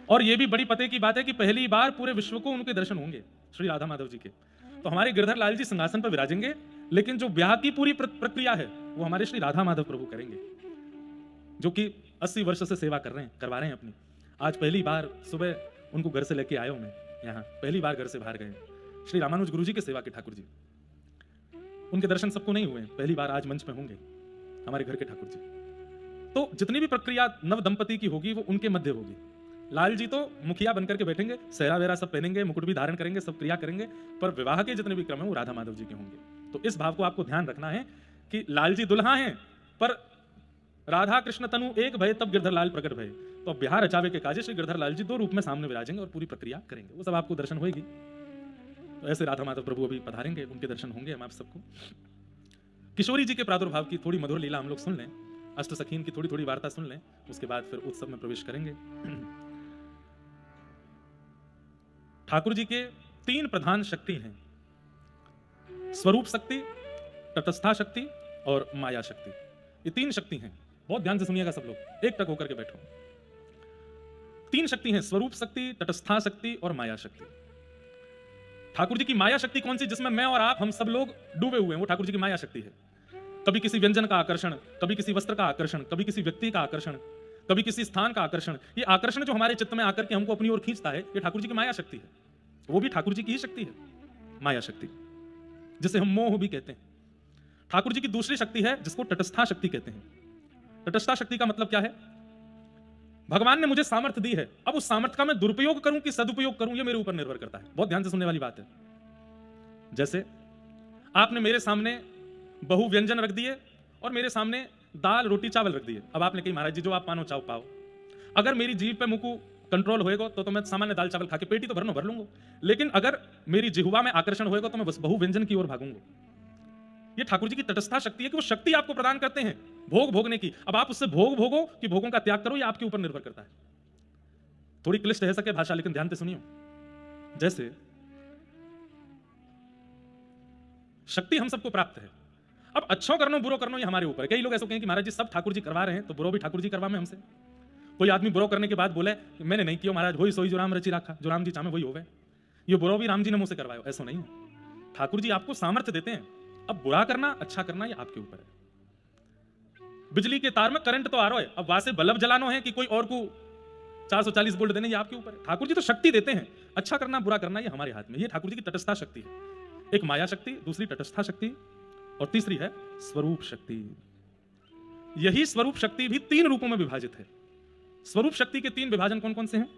और ये भी बड़ी पते की बात है कि पहली बार पूरे विश्व को उनके दर्शन होंगे श्री राधा माधव जी के। तो हमारे गिरधर लाल जी सिंहासन पर विराजेंगे, लेकिन जो ब्याह की पूरी प्रक्रिया है वो हमारे श्री राधा माधव प्रभु करेंगे, जो कि 80 वर्ष से सेवा कर रहे हैं, करवा रहे हैं अपनी। आज पहली बार सुबह उनको घर से लेके आया हूं मैं यहाँ, पहली बार घर से बाहर गए। श्री रामानुज गुरु जी के सेवा के ठाकुर जी, उनके दर्शन सबको नहीं हुए, पहली बार आज मंच में होंगे हमारे घर के ठाकुर जी। तो जितनी भी प्रक्रिया नव दंपति की होगी वो उनके मध्य होगी। लाल जी तो मुखिया बनकर के बैठेंगे, सेहरा वेरा सब पहनेंगे, मुकुट भी धारण करेंगे, सब क्रिया करेंगे, पर विवाह के जितने भी क्रम है वो राधा माधव जी के होंगे। तो इस भाव को आपको ध्यान रखना है कि लाल जी दुल्हा हैं, पर राधा कृष्ण तनु एक भय तब गिरधर लाल प्रकट भय। तो अब बिहार रचावे के काजे श्री गिरधर लाल जी दो रूप में सामने विराजेंगे और पूरी प्रक्रिया करेंगे, वो सब आपको दर्शन होगी। तो ऐसे राधा माधव प्रभु अभी पधारेंगे, उनके दर्शन होंगे हम आप सबको। किशोरी जी के प्रादुर्भाव की थोड़ी मधुर लीला हम लोग सुन लें, अष्ट सखीन की थोड़ी थोड़ी वार्ता सुन लें, उसके बाद फिर उत्सव में प्रवेश करेंगे। ठाकुर जी के 3 प्रधान शक्ति हैं, स्वरूप शक्ति, तटस्था शक्ति और माया शक्ति। ये 3 शक्ति हैं, बहुत ध्यान से सुनिएगा सब लोग, एक टक होकर के बैठो। 3 शक्ति हैं, स्वरूप शक्ति, तटस्था शक्ति और माया शक्ति। ठाकुर जी की माया शक्ति कौन सी, जिसमें मैं और आप हम सब लोग डूबे हुए हैं, वो ठाकुर जी की माया शक्ति है। कभी किसी व्यंजन का आकर्षण, कभी किसी वस्त्र का आकर्षण, कभी किसी व्यक्ति का आकर्षण, कभी किसी स्थान का आकर्षण। ये आकर्षण जो हमारे चित्त में आकर के हमको अपनी ओर खींचता है, ये ठाकुर जी की माया शक्ति है। वो भी ठाकुर जी की ही शक्ति है, माया शक्ति, जिसे हम मोह भी कहते हैं। ठाकुर जी की दूसरी शक्ति है जिसको तटस्था शक्ति कहते हैं। तटस्था शक्ति का मतलब क्या है, भगवान ने मुझे सामर्थ्य दी है, अब उस सामर्थ्य का मैं दुरुपयोग करूं कि सदुपयोग करूं, यह मेरे ऊपर निर्भर करता है। बहुत ध्यान से सुनने वाली बात है। जैसे आपने मेरे सामने बहु व्यंजन रख दिए और मेरे सामने दाल रोटी चावल रख दिए। अब आपने कही महाराज जी जो आप मानो चाहो पाओ। अगर मेरी जीभ पे मुंह कंट्रोल होएगा तो मैं सामान्य दाल चावल खा के पेट ही तो भर लूंगा, लेकिन अगर मेरी जिह्वा में आकर्षण होएगा तो मैं बस बहु व्यंजन की ओर भागूंगा। ये ठाकुर जी की तटस्था शक्ति है कि वो शक्ति आपको प्रदान करते हैं भोग भोगने की। अब आप उससे भोग भोगो कि भोगों का त्याग करो, ये आपके ऊपर निर्भर करता है। थोड़ी क्लिष्ट है सके भाषा, लेकिन ध्यान से सुनियो। जैसे शक्ति हम सबको प्राप्त है, अब अच्छो करनो बुरो करनो ये हमारे ऊपर है। कई लोग ऐसा कहें कि महाराज जी सब ठाकुर जी करवा रहे हैं तो बुरो भी ठाकुर जी करवा में हमसे। कोई आदमी बुरो करने के बाद बोले मैंने नहीं किया महाराज, वही सोई जो राम रची रखा, जो राम जी चाहे वही हो गए, ये बुरो भी राम जी ने मुझसे करवाया। ऐसा नहीं है, ठाकुर जी आपको सामर्थ्य देते हैं। अब बुरा करना अच्छा करना ये आपके ऊपर है। बिजली के तार में करंट तो आ रहा है, अब वहां से बल्ब जलाना है कि कोई और को 440 वोल्ट देने, ये आपके ऊपर है। ठाकुर जी तो शक्ति देते हैं, अच्छा करना बुरा करना ये हमारे हाथ में। ये ठाकुर जी की तटस्था शक्ति है। एक माया शक्ति, दूसरी तटस्था शक्ति और तीसरी है स्वरूप शक्ति। यही स्वरूप शक्ति भी 3 रूपों में विभाजित है। स्वरूप शक्ति के 3 विभाजन कौन कौन से हैं,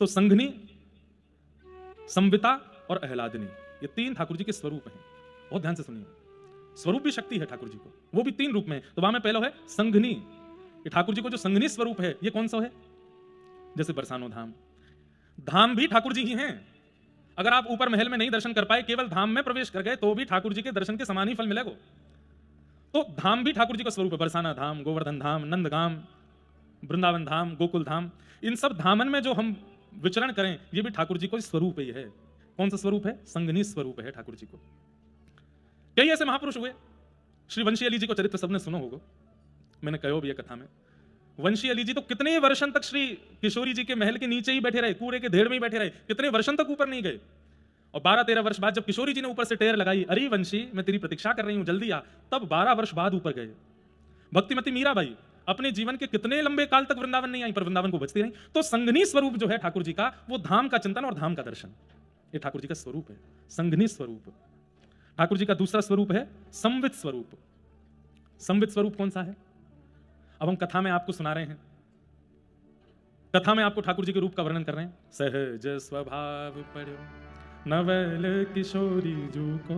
तो संघनी, संविता और आह्लादिनी, ये 3 ठाकुर जी के स्वरूप हैं। बहुत ध्यान से सुनिए, स्वरूप भी शक्ति है ठाकुर जी को, वो भी 3 रूप में है। तो वहां में पहला है संघनी। ये ठाकुर जी को जो संघनी स्वरूप है ये कौन सा है, जैसे बरसानो धाम, धाम भी ठाकुर जी ही हैं। अगर आप ऊपर महल में नहीं दर्शन कर पाए, केवल धाम में प्रवेश कर गए तो भी ठाकुर जी के दर्शन के समान ही फल मिलेगा। तो धाम भी ठाकुर जी का स्वरूप है। बरसाना धाम, गोवर्धन धाम, नंदगाम, वृंदावन धाम, गोकुल धाम, इन सब धामन में जो हम विचरण करें ये भी ठाकुर जी को स्वरूप ही है। कौन सा स्वरूप है, संघनी स्वरूप है ठाकुर जी को। कई ऐसे महापुरुष हुए, श्री वंशी अली जी को चरित्र सबने सुनो होगा, मैंने कहो भी कथा में। वंशी अली जी तो कितने वर्षन तक श्री किशोरी जी के महल के नीचे ही बैठे रहे, कूड़े के ढेर में ही बैठे रहे, कितने वर्षन तक ऊपर नहीं गए। और 12-13 वर्ष बाद जब किशोरी जी ने ऊपर से टेर लगाई, अरे वंशी मैं तेरी प्रतीक्षा कर रही हूं जल्दी आ, तब 12 वर्ष बाद ऊपर गए। भक्तिमती मीराबाई अपने जीवन के कितने लंबे काल तक वृंदावन नहीं आई, पर वृंदावन को बचती नहीं। तो संघनी स्वरूप जो है ठाकुर जी का, वो धाम का चिंतन और धाम का दर्शन, ये ठाकुर जी का स्वरूप है, संघनी स्वरूप। ठाकुर जी का दूसरा स्वरूप है संवित स्वरूप। संवित स्वरूप कौन सा है, अब हम कथा में आपको सुना रहे हैं। कथा में आपको ठाकुर जी के रूप का वर्णन कर रहे हैं। सहज स्वभाव पढ़ो नवल किशोरी जू को,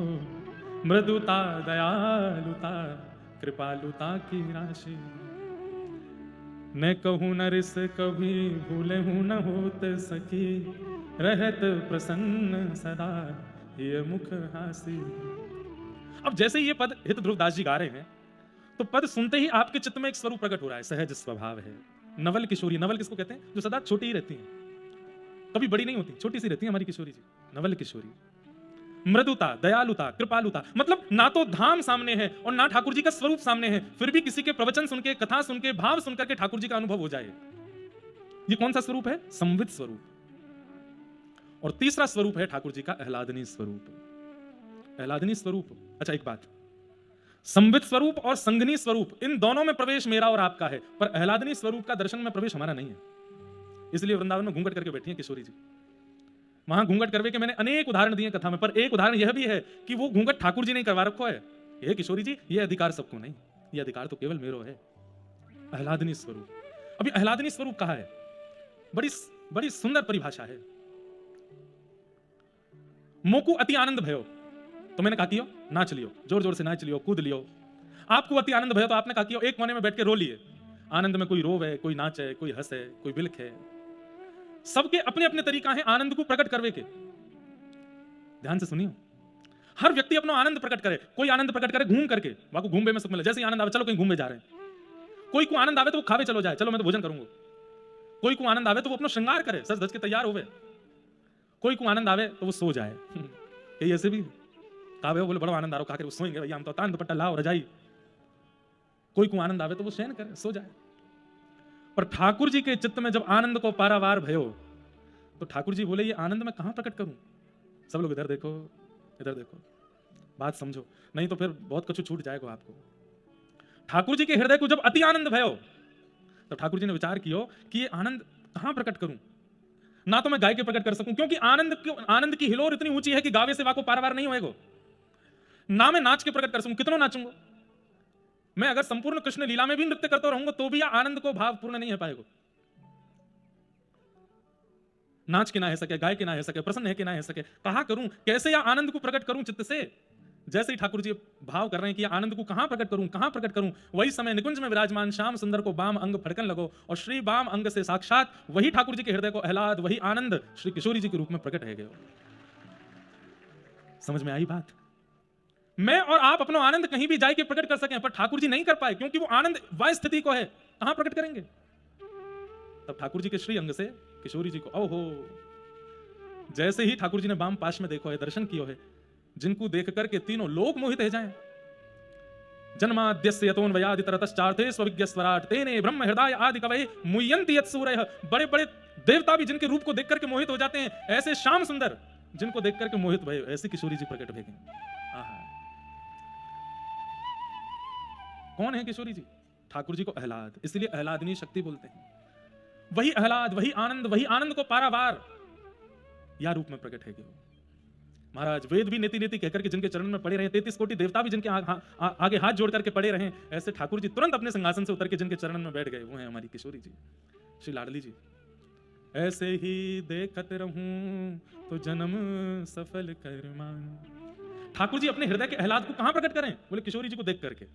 मृदुता दयालुता कृपालुता की राशि, न कहूं न रिस कभी भूले हूं न होत सकी, रहत प्रसन्न सदा ये मुख हासी। अब जैसे ये पद हित ध्रुवदास जी गा रहे हैं तो पद सुनते ही आपके चित्त में एक स्वरूप प्रकट हो रहा है, सहज स्वभाव है। नवल किशोरी, नवल किसको कहते हैं, जो सदा छोटी ही रहती हैं, कभी बड़ी नहीं होती, छोटी सी रहती है हमारी किशोरी जी, नवल किशोरी। मृदुता, दयालुता, कृपालुता, मतलब ना तो धाम सामने है और ना ठाकुर जी का स्वरूप सामने है, फिर भी किसी के प्रवचन सुन के, कथा सुन के, भाव सुनकर के ठाकुर जी का अनुभव हो जाए। ये कौन सा स्वरूप है? संवित स्वरूप। और तीसरा स्वरूप है ठाकुर जी का आह्लादनी स्वरूप। आह्लादनी स्वरूप, अच्छा एक बात, संवित स्वरूप और संगनी स्वरूप, इन दोनों में प्रवेश मेरा और आपका है, पर आह्लादनी स्वरूप का दर्शन में प्रवेश हमारा नहीं है। इसलिए वृंदावन में घूंघट करके बैठी हैं किशोरी जी। वहां घूंघट करवे के मैंने अनेक उदाहरण दिए कथा में, पर एक उदाहरण यह भी है कि वो घूंघट ठाकुर जी ने करवा रखो है। ये किशोरी जी, ये अधिकार सबको नहीं, ये अधिकार तो केवल मेरो है। आह्लादनी स्वरूप। अभी आह्लादनी स्वरूप कहा है, बड़ी बड़ी सुंदर परिभाषा है। मोकू अति आनंद भयो, तो मैंने कहा कियो नाच लियो, जोर जोर से नाच लियो, कूद लियो। आपको अति आनंद भयो तो आपने कहा कियो एक कोने में बैठ के रो लिए। आनंद में कोई रोवे, कोई नाचे, कोई हंसे, कोई बिलखे। सबके अपने अपने तरीका है आनंद को प्रकट करवे के। ध्यान से सुनियो, हर व्यक्ति अपना आनंद प्रकट करे। कोई आनंद प्रकट करे घूम करके, वाको घूमबे में सुख मिले, जैसे आनंद आवे चलो कहीं घूमने जा रहे हैं। कोई को आनंद आवे तो वो खावे चलो जाए, चलो मैं तो भोजन करूंगा। कोई को आनंद आवे तो वो अपना श्रृंगार करे, सज धज के तैयार होवे। कोई को आनंद आवे तो वो सो जाए। कहीं ऐसे भी कावे बोले बड़ा आनंद आ रहा, खाकर वो सोएंगे भैया हम तो, तान दुपट्टा लाओ रजाई। कोई को आनंद आवे तो वो शयन करे, सो जाए। पर ठाकुर जी के चित्त में जब आनंद को पारावार भयो तो ठाकुर जी बोले ये आनंद मैं कहां प्रकट करूं? सब लोग इधर देखो, इधर देखो, बात समझो, नहीं तो फिर बहुत कुछ छूट जाएगा आपको। ठाकुर जी के हृदय को जब अति आनंद भयो तब ठाकुर जी ने विचार किया कि ये आनंद कहां प्रकट करूं? ना तो मैं गाय के प्रकट कर सकूं, क्योंकि आनंद की हिलोर इतनी ऊंची है कि गावे से वाको पारावार नहीं होएगा। ना मैं नाच के प्रकट कर सकूं, कितना नाचूंगा मैं? अगर संपूर्ण कृष्ण लीला में भी नृत्य करता रहूंगा तो भी आनंद को भाव पूर्ण नहीं हो पाएगा। नाच के ना है सके, गाय के ना है सके, प्रसन्न है कि ना है सके, कहा करूं कैसे या आनंद को प्रकट करूं चित्त से? जैसे ही ठाकुर जी भाव कर रहे हैं कि आनंद को कहां प्रकट करूं, कहां प्रकट करूं, वही समय निकुंज में विराजमान श्याम सुंदर को बाम अंग फड़कन लगो और श्री बाम अंग से साक्षात वही ठाकुर जी के हृदय को आह्लाद, वही आनंद श्री किशोरी जी के रूप में प्रकट है गए। समझ में आई बात? मैं और आप अपना आनंद कहीं भी जाके प्रकट कर सकें, पर ठाकुर जी नहीं कर पाए, क्योंकि वो आनंद वाय स्थिति को है, कहां प्रकट करेंगे? तब ठाकुर जी के श्री अंग से किशोरी जी को, ओहो, जैसे ही ठाकुर जी ने बाम पाश में देखो है, दर्शन किया है, जिनको देख करके तीनों लोग मोहित हो जाएं। जन्माद्यस्य यतोन्वयादितरतश्चार्थे स्वविज्ञ स्वराट तेने ब्रह्म हृदय आदि कवये मुह्यन्ति यत्सूरयः। बड़े बड़े देवता भी जिनके रूप को देख करके मोहित हो जाते हैं, ऐसे श्याम सुंदर जिनको देख करके मोहित भये, ऐसी किशोरी जी प्रकट भय गई। कौन है किशोरी जी? ठाकुर जी को आह्लाद, इसलिए आह्लादनी शक्ति बोलते हैं। वही आह्लाद, वही आनंद को पारावार या रूप में प्रकट है। महाराज वेद भी नेति नेति कहकर के जिनके चरण में पड़े रहे, 33 कोटि देवता भी जिनके आगे हाथ जोड़ करके पड़े रहे, ऐसे ठाकुर जी तुरंत अपने सिंहासन से उतर के जिनके चरण में बैठ गए, वो है हमारी किशोरी जी, श्री लाडली जी। ऐसे ही देखत रहूं तो जन्म सफल कर मान। ठाकुर जी अपने हृदय के आह्लाद को कहां प्रकट करें? बोले किशोरी जी को देख करके।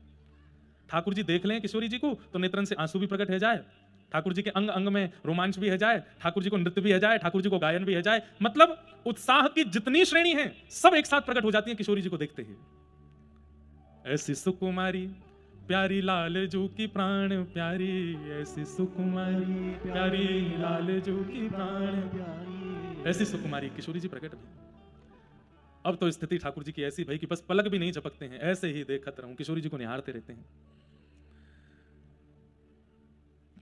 ठाकुर जी देख लें किशोरी जी को तो नेत्रन से आंसू भी प्रकट हो जाए, ठाकुर जी के अंग अंग में रोमांच भी है जाए, ठाकुर जी को नृत्य भी है जाए, ठाकुर जी को गायन भी है जाए, मतलब उत्साह की जितनी श्रेणी है सब एक साथ प्रकट हो जाती है किशोरी जी को देखते ही। ऐसी सुकुमारी प्यारी लाल जू की प्राण प्यारी, ऐसी सुकुमारी प्यारी लाल जू की प्राण प्यारी, ऐसी सुकुमारी किशोरी जी प्रकट हुई। अब तो स्थिति ठाकुर जी की ऐसी भाई कि बस पलक भी नहीं झपकते हैं, ऐसे ही देखत रहूं, किशोरी जी को निहारते रहते हैं।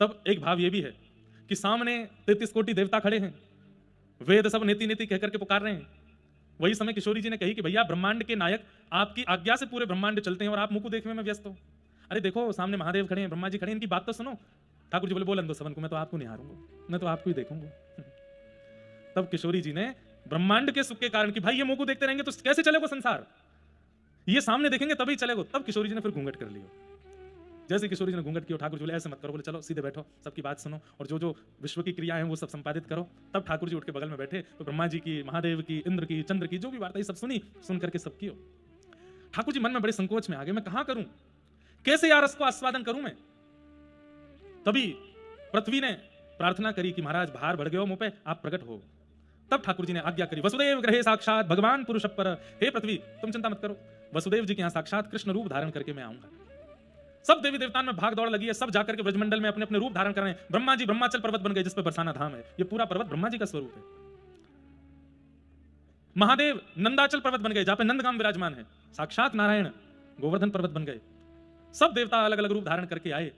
तब एक भाव यह भी है कि सामने 33 कोटि देवता खड़े हैं, वेद सब नेति नेति कहकर के पुकार रहे हैं। वही समय किशोरी जी ने कही कि भैया ब्रह्मांड के नायक, आपकी आज्ञा से पूरे ब्रह्मांड चलते हैं और आप मुंह को देखने में व्यस्त हो। अरे देखो सामने महादेव खड़े हैं, ब्रह्मा जी खड़े हैं, इनकी बात तो सुनो। ठाकुर जी बोले बोलन दो सबन को, मैं तो आपको निहारूंगा, मैं तो आपको ही देखूंगा। तब किशोरी जी ने ब्रह्मांड के सुख के कारण कि भाई ये मुंह को देखते रहेंगे तो कैसे चलेगा संसार, ये सामने देखेंगे तभी चलेगा। तब किशोरी जी ने फिर घूंघट कर लिया। जैसे किशोरी जी ने घूंघट किया, ठाकुर जी बोले ऐसे मत करो, बोले चलो सीधे बैठो, सबकी बात सुनो और जो जो विश्व की क्रिया है वो सब संपादित करो। तब ठाकुर जी उठ के बगल में बैठे तो ब्रह्मा जी की, महादेव की, इंद्र की, चंद्र की जो भी वार्ता सब सुनी, सुन करके सब कियो। ठाकुर जी मन में बड़े संकोच में आ गए, मैं कहां करूं, कैसे यार इसको आस्वादन करूं मैं। तभी पृथ्वी ने प्रार्थना करी कि महाराज भार बढ़ गए हो मुंह पे, आप प्रकट हो। तब ठाकुर जी ने आज्ञा करी, वसुदेव ग्रहे साक्षात भगवान पुरुष पर, हे पृथ्वी तुम चिंता मत करो, वसुदेव जी के यहां साक्षात कृष्ण रूप धारण करके मैं आऊंगा। सब देवी देवताओं में भाग दौड़ लगी है, सब जाकर के ब्रजमंडल में अपने अपने रूप धारण कर रहे हैं। ब्रह्मा जी ब्रह्माचल पर्वत बन गए जिस पर बरसाना धाम है, ये पूरा पर्वत ब्रह्मा जी का स्वरूप है। महादेव नंदाचल पर्वत बन गए जहां पे नंदगाम विराजमान है, साक्षात नारायण गोवर्धन पर्वत बन गए। सब देवता अलग अलग रूप धारण करके आए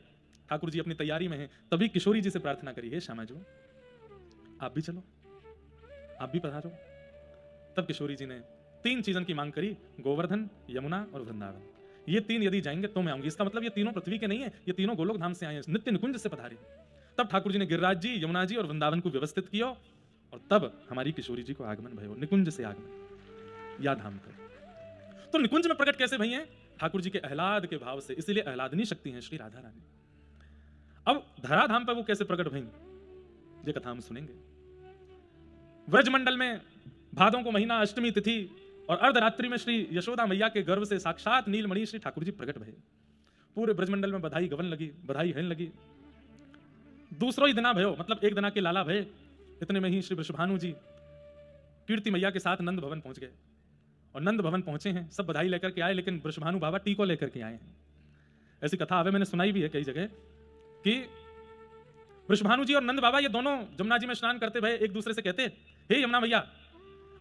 ठाकुर जी अपनी तैयारी में हैं, तभी किशोरी जी से प्रार्थना करी, हे श्यामा जी आप भी चलो, आप भी पधारो। तब किशोरी जी ने 3 चीजों की मांग करी, गोवर्धन, यमुना और वृंदावन। ये 3 यदि जाएंगे तो मैं आऊंगी। इसका मतलब ये तीनों पृथ्वी के नहीं है, ये तीनों गोलोक धाम से आए हैं, नित्य निकुंज से पधारे। तब ठाकुर जी ने गिरिराज जी, यमुना जी और वृंदावन को व्यवस्थित किया और तब हमारी किशोरी जी को आगमन भयो, निकुंज से आगमन या धाम कर। तो निकुंज में प्रकट कैसे भई हैं? ठाकुर जी के आह्लाद के भाव से, इसीलिए आह्लादनी शक्ति है श्री राधा रानी। अब धराधाम पर वो कैसे प्रकट भई, ये कथा हम सुनेंगे। व्रजमंडल में भादों को महीना, अष्टमी तिथि और अर्धरात्रि में श्री यशोदा मैया के गर्भ से साक्षात नीलमणि श्री ठाकुर जी प्रकट भये। पूरे ब्रजमंडल में बधाई गवन लगी, बधाई हन लगी। दूसरो ही दिना भयो, मतलब एक दिना के लाला भये। इतने में ही श्री वृषभानु जी कीर्ति मैया के साथ नंद भवन पहुंच गए और नंद भवन पहुंचे हैं, सब बधाई लेकर के आए, लेकिन वृषभानु बाबा टीको लेकर के आए हैं। ऐसी कथा आवे मैंने सुनाई भी है कई जगह कि वृषभानु जी और नंद बाबा ये दोनों जमुना जी में स्नान करते भये एक दूसरे से कहते, हे यमुना मैया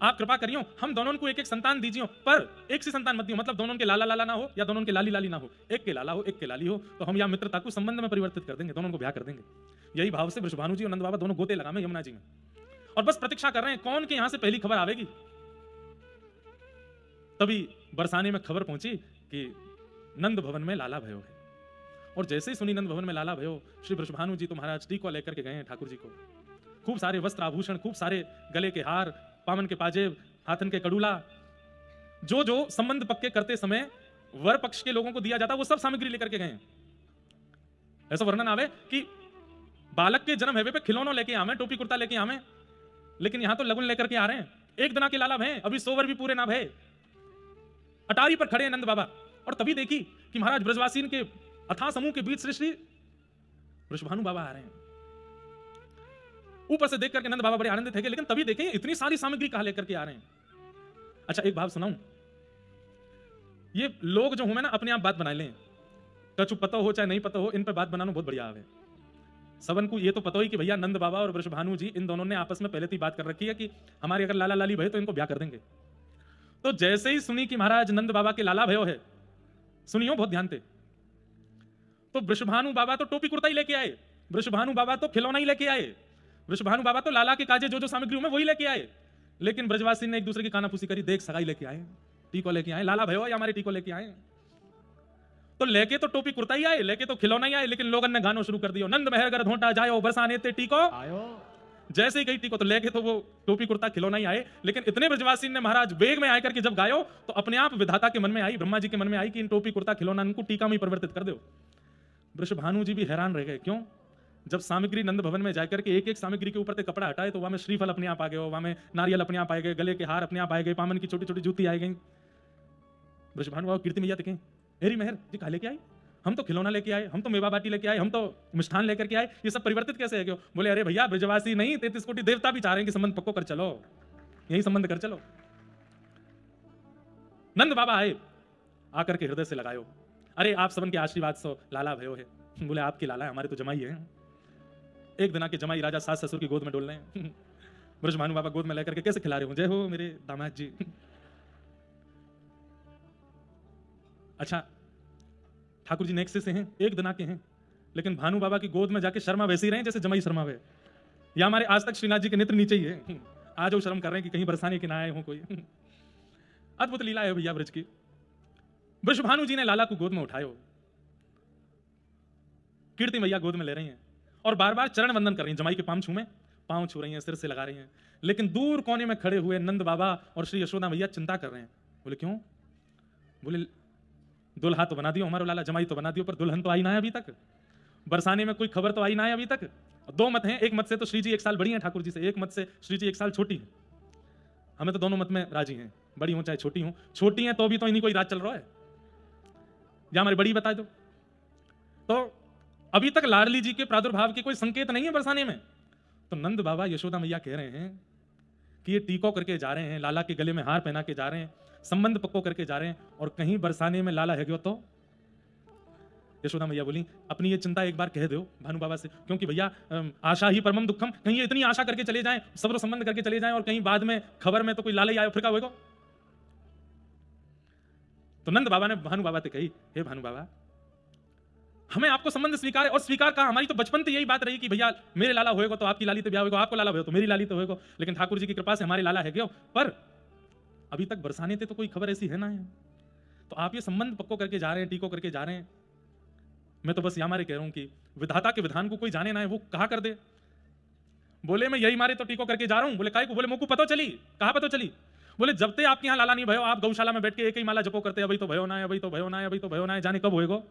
आप कृपा करियो, हम दोनों को एक एक संतान दीजियो, पर एक सी संतान मत दियो, मतलब दोनों के लाला लाला ना हो या दोनों के लाली लाली ना हो, एक के लाला हो एक के लाली हो, तो हम या मित्रता को संबंध में परिवर्तित कर देंगे, दोनों को ब्याह कर देंगे। यही भाव से वृषभानु जी और नंद बाबा दोनों गोते लगाए यमुना जी में और बस प्रतीक्षा कर रहे हैं कौन के यहां से पहली खबर आवेगी। तभी बरसाने में खबर पहुंची कि नंद भवन में लाला भयो है। और जैसे ही सुनी नंद भवन में लाला भयो, श्री वृषभानु जी तो महाराज टीको लेकर के गए हैं ठाकुर जी को। खूब सारे वस्त्र आभूषण, खूब सारे गले के हार, पावन के पाजेब, हाथन के कड़ूला, जो जो संबंध पक्के करते समय वर पक्ष के लोगों को दिया जाता वो सब सामग्री लेकर के गए। ऐसा वर्णन आवे कि बालक के जन्म हेवे पे खिलौनों लेके आवे, टोपी कुर्ता लेके आवे, लेकिन यहां तो लगन लेकर के आ रहे हैं। एक दिना के लाला भय, अभी 100 वर भी पूरे ना भय। अटारी पर खड़े हैं नंद बाबा और तभी देखी कि महाराज ब्रजवासीन के अथाह समूह के बीच श्री वृषभानु बाबा आ रहे हैं। ऊपर से देख करके नंद बाबा बड़े आनंदित थे, लेकिन तभी देखें इतनी सारी सामग्री कहां लेकर के आ रहे हैं। अच्छा एक बात सुनाऊं, ये लोग जो हूं मैं ना अपने आप बात बना लें, कछु पता हो चाहे नहीं पता हो, इन पर बात बनाना बहुत बढ़िया है। सबन को ये तो पता ही कि भैया नंद बाबा और वृषभानु जी इन दोनों ने आपस में पहले ही बात कर रखी है कि हमारे अगर लाला लाली भय तो इनको ब्याह कर देंगे। तो जैसे ही सुनी कि महाराज नंद बाबा के लाला भयो है, सुनियो बहुत ध्यान से, तो वृषभानु बाबा तो टोपी कुर्ता ही लेके आए, वृषभानु बाबा तो खिलौना ही लेके आए, वृषभानु बाबा तो लाला के काजे जो जो सामग्री में वही लेके आए। लेकिन ब्रजवासी ने एक दूसरे की कानाफूसी करी, देख सगाई लेके आए, टीको लेके आए, लाला भयो या हमारे टीको लेके आए। तो लेके तो टोपी कुर्ता ही आए, लेके तो खिलौना ही आए, लेकिन लोगों ने गानों शुरू कर दिया, नंद मेहरगर धोटा जायो बरसाने ते टीको आयो। जैसे ही गई टीको तो लेके तो वो टोपी कुर्ता खिलौना ही आए, लेकिन इतने ब्रजवासी ने महाराज वेग में आकर के जब गायो तो अपने आप विधाता के मन में आई, ब्रह्मा जी के मन में आई कि इन टोपी कुर्ता खिलौना इनको टीका में परिवर्तित कर दो। वृषभानु जी भी हैरान रह गए, क्यों? जब सामग्री नंद भवन में जाकर के एक एक सामग्री के ऊपर से कपड़ा हटाए तो वहां में श्रीफल अपने आप आ गए, वहां में नारियल अपने आप आ गए, गले के हार अपने आप आ गए, पामन की छोटी छोटी जूती आ गई। वृषभानु बाबा कीर्ति मैया देखें, हेरी मेहर जी कहा लेके आई, हम तो खिलौना लेके आए, हम तो मेवा बाटी लेके आए, हम तो मिष्ठान लेकर के आए, ये सब परिवर्तित कैसे है? क्यों? बोले अरे भैया ब्रजवासी नहीं 33 कोटि देवता भी चाह रहे हैं कि संबंध पक्को कर चलो, यही संबंध कर चलो। नंद बाबा आए, आकर के हृदय से लगायो, अरे आप सबन के आशीर्वाद सो लाला भयो है। बोले आपके लाला है, हमारे तो जमाई है। एक दिन आके जमाई राजा सास ससुर की गोद में डोल रहे हैं। वृषभानु बाबा गोद में लेकर के कैसे खिला रहे हो, जय हो मेरे दामाद जी। अच्छा ठाकुर जी नेक्स्ट से हैं, एक दिना के हैं, लेकिन भानु बाबा की गोद में जाके शर्मा वैसे ही रहे जैसे जमाई शर्मा हुए, या हमारे आज तक श्रीनाथ जी के नेत्र नीचे ही है, आज वो शर्म कर रहे हैं कि कहीं बरसाने के ना आए हो कोई। अद्भुत लीला है भैया ब्रज की। वृषभानु जी ने लाला को गोद में उठायो, कीर्ति मैया गोद में ले रही हैं और बार बार चरण वंदन कर रही हैं, जमाई के पांव छू रही हैं, सिर से लगा रही हैं, लेकिन दूर कोने में खड़े हुए नंद बाबा और श्री यशोदा मैया चिंता कर रहे हैं। बोले क्यों? बोले दुल्हा तो बना दियो हमारा लाला, जमाई तो बना दियो, पर दुल्हन तो आई ना है अभी तक, बरसाने में कोई खबर तो आई ना है अभी तक। दो मत हैं, एक मत से तो श्री जी 1 साल बड़ी हैं ठाकुर जी से, एक मत से श्री जी 1 साल छोटी है। हमें तो दोनों मत में राजी हैं, बड़ी हूं चाहे छोटी हूं, छोटी हैं तो भी तो इन्हीं कोई राज चल रहा है, या हमारी बड़ी बता दो। तो अभी तक लाडली जी के प्रादुर्भाव के कोई संकेत नहीं है बरसाने में। तो नंद बाबा यशोदा मैया कह रहे हैं कि ये टीको करके जा रहे हैं, लाला के गले में हार पहना के जा रहे हैं, संबंध पक्को करके जा रहे हैं, और कहीं बरसाने में लाला है गयो तो। यशोदा मैया बोली अपनी ये चिंता एक बार कह दो भानु बाबा से, क्योंकि भैया आशा ही परमम दुखम, कहीं ये इतनी आशा करके चले जाएं, सब्र संबंध करके चले जाएं और कहीं बाद में खबर में तो कोई लाला ही आयो फिर का होगा। तो नंद बाबा ने भानु बाबा से कही, हे भानु बाबा हमें आपको संबंध स्वीकार है, और स्वीकार कहा, हमारी तो बचपन से यही बात रही कि भैया मेरे लाला होएगा तो आपकी लाली तो ब्याह होएगा, आपको लाला भयो तो मेरी लाली तो होएगा। लेकिन ठाकुर जी की कृपा से हमारे लाला है क्यों, पर अभी तक बरसाने थे तो कोई खबर ऐसी है ना है। तो आप ये संबंध पक्को करके जा रहे हैं, टीको करके जा रहे हैं। मैं तो बस यहाँ मारे कह रहा हूं कि विधाता के विधान को कोई जाने ना है, वो कहा कर दे। बोले मैं यही मारे तो टीको करके जा रहा हूं। बोले काय को? बोले मोको पता चली। कहा पता चली? बोले जब तक आपके यहाँ लाला नहीं भयो, आप गौशाला में बैठ के एक ही माला जपो करते, अभी तो भयो ना है, अभी तो भयो ना है, अभी तो भयो ना है, जाने कब होएगो।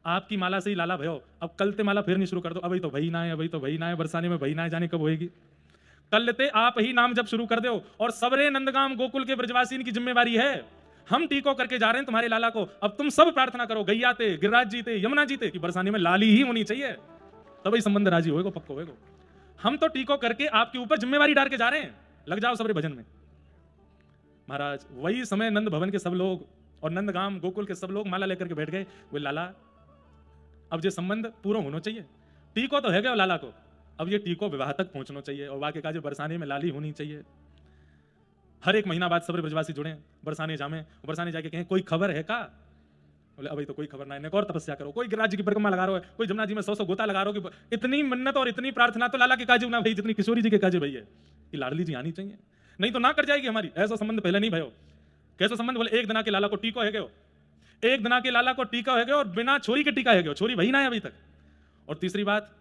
आपकी माला से ही लाला भयो, अब कल ते माला फिर नहीं शुरू कर दो, अभी तो भई ना है, अभी तो भई ना है, बरसाने में भई ना है, जाने कब होएगी। कल लेते आप ही नाम जब शुरू कर दो। और सबरे नंदगाम गोकुल के ब्रजवासी की जिम्मेवारी है, हम टीको करके जा रहे हैं तुम्हारे लाला को। अब तुम सब प्रार्थना करो, गैया ते, गिरिराज जी ते, यमुना जी ते, कि बरसाने में लाली ही होनी चाहिए, तभी संबंध राजी होएगो, पक्को होएगो। हम तो टीको करके आपके ऊपर जिम्मेवारी डाल के जा रहे हैं, लग जाओ सबरे भजन में। महाराज वही समय नंद भवन के सब लोग और नंदगाम गोकुल के सब लोग माला लेकर के बैठ गए। वे लाला अब ये संबंध पूरा होना चाहिए, टीको तो है गया लाला को, अब ये टीको विवाह तक पहुंचना चाहिए, और वाक्य का जो बरसाने में लाली होनी चाहिए। हर एक महीना बाद सबरे ब्रजवासी जुड़े, बरसाने जामे, बरसाने जाके कहें कोई खबर है का? बोले अभी तो कोई खबर ना है, और तपस्या करो, कोई गिरिराज जी की परिक्रमा लगा रहा है, कोई जमुना जी में 100 गोता लगा रहा हो। इतनी मन्नत और इतनी प्रार्थना तो लाला के काजे ना भाई जितनी किशोरी जी के काजे भाई है कि लाडली जी आनी चाहिए, नहीं तो ना कर जाएगी हमारी। ऐसा संबंध पहले नहीं भयो। कैसा संबंध? बोले एक दिना के लाला को टीको है गयो, एक दिना के लाला को टीका है गयो, और बिना छोरी के टीका है गयो, छोरी वही ना है अभी तक। और तीसरी बात,